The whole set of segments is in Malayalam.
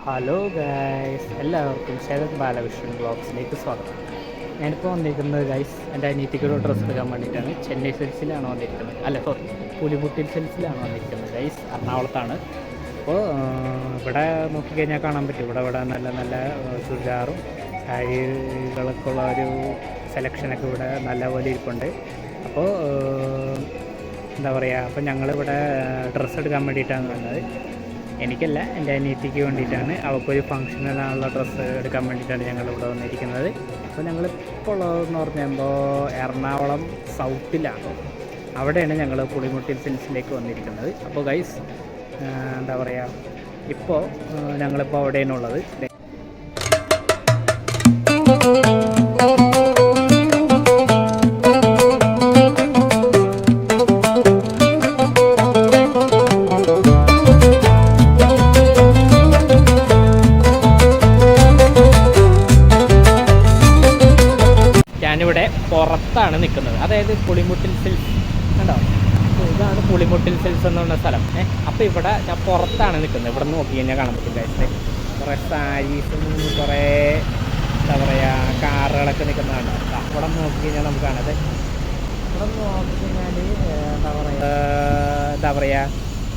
ഹലോ ഗൈസ്, എല്ലാവർക്കും ശരത് ബാലകൃഷ്ണൻ ബ്ലോഗ്സിലേക്ക് സ്വാഗതം. ഞാനിപ്പോൾ വന്നിരിക്കുന്നത് ഗൈസ് എൻ്റെ അനിയത്തിക്കൊരു ഡ്രസ്സ് എടുക്കാൻ വേണ്ടിയിട്ടാണ്. ചെന്നൈ സിൽസിലാണ് വന്നിരിക്കുന്നത്, അല്ല സോറി, പുലിമുട്ടിൽ സിൽസിലാണ് വന്നിരിക്കുന്നത് ഗൈസ്, എറണാകുളത്താണ്. അപ്പോൾ ഇവിടെ നോക്കിക്കഴിഞ്ഞാൽ കാണാൻ പറ്റും, ഇവിടെ നല്ല നല്ല ചുരിദാറും സാരികളൊക്കെ ഉള്ള ഒരു സെലക്ഷനൊക്കെ ഇവിടെ നല്ലപോലെ ഇരിപ്പുണ്ട്. അപ്പോൾ എന്താ പറയുക, അപ്പോൾ ഞങ്ങളിവിടെ ഡ്രസ്സ് എടുക്കാൻ വേണ്ടിയിട്ടാണ് വന്നത്. എനിക്കല്ല, എൻ്റെ അനിയത്തിക്ക് വേണ്ടിയിട്ടാണ്. അവൾക്കൊരു ഫംഗ്ഷനിലുള്ള ഡ്രസ്സ് എടുക്കാൻ വേണ്ടിയിട്ടാണ് ഞങ്ങളിവിടെ വന്നിരിക്കുന്നത്. അപ്പോൾ ഞങ്ങളിപ്പോൾ ഉള്ളതെന്ന് പറയുമ്പോൾ എറണാകുളം സൗത്തിലാണ്. അവിടെയാണ് ഞങ്ങൾ പുളിമുട്ടിൽ സിൽസിലേക്ക് വന്നിരിക്കുന്നത്. അപ്പോൾ ഗൈസ് എന്താ പറയുക, ഇപ്പോൾ ഞങ്ങളിപ്പോൾ അവിടെയാണ് ഉള്ളത്. ഞാനിവിടെ പുറത്താണ് നിൽക്കുന്നത്, അതായത് പുളിമുട്ടിൽ സിൽസ് കണ്ടോ, ഇതാണ് പുളിമുട്ടിൽ സിൽസ് എന്ന് പറഞ്ഞ സ്ഥലം. അപ്പോൾ ഇവിടെ ഞാൻ പുറത്താണ് നിൽക്കുന്നത്. ഇവിടെ നോക്കി കഴിഞ്ഞാൽ കാണാൻ പറ്റും ഗൈസ്, കുറേ സാരീസും കുറേ എന്താ പറയുക കാറുകളൊക്കെ നിൽക്കുന്നതാണ്. അവിടെ നോക്കി കഴിഞ്ഞാൽ നമുക്ക് കാണാതെ, ഇവിടെ നോക്കി കഴിഞ്ഞാൽ എന്താ പറയുക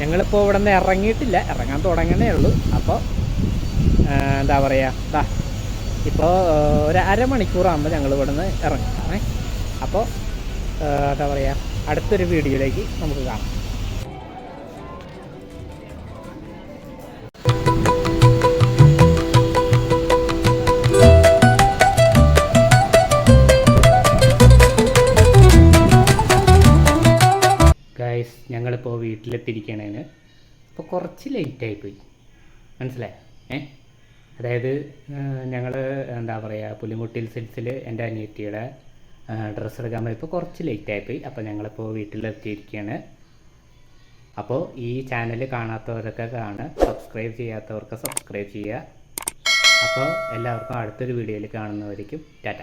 ഞങ്ങളിപ്പോൾ ഇവിടെ നിന്ന് ഇറങ്ങിയിട്ടില്ല, ഇറങ്ങാൻ തുടങ്ങണേ ഉള്ളൂ. അപ്പോൾ എന്താ പറയുക, ഇപ്പോൾ ഒരു അരമണിക്കൂറാകുമ്പോൾ ഞങ്ങൾ ഇവിടെ നിന്ന് ഇറങ്ങും. അപ്പോൾ എന്താ പറയുക, അടുത്തൊരു വീഡിയോയിലേക്ക് നമുക്ക് കാണാം. ഗൈസ്, ഞങ്ങളിപ്പോൾ വീട്ടിലെത്തിയിരിക്കണേന് അപ്പോൾ കുറച്ച് ലേറ്റായിപ്പോയി, മനസ്സിലായോ? അതായത് ഞങ്ങൾ എന്താ പറയുക, പുലിമുട്ടിൽ സിൽസിൽ എൻ്റെ അനിയത്തിയുടെ ഡ്രസ്സ് എടുക്കാൻ പോയപ്പോൾ കുറച്ച് ലേറ്റായിപ്പോയി. അപ്പോൾ ഞങ്ങളിപ്പോൾ വീട്ടിലെത്തിയിരിക്കുകയാണ്. അപ്പോൾ ഈ ചാനൽ കാണാത്തവരൊക്കെ കാണുക, സബ്സ്ക്രൈബ് ചെയ്യാത്തവർക്ക് സബ്സ്ക്രൈബ് ചെയ്യുക. അപ്പോൾ എല്ലാവർക്കും അടുത്തൊരു വീഡിയോയിൽ കാണുന്നവരേക്കും ടാറ്റ.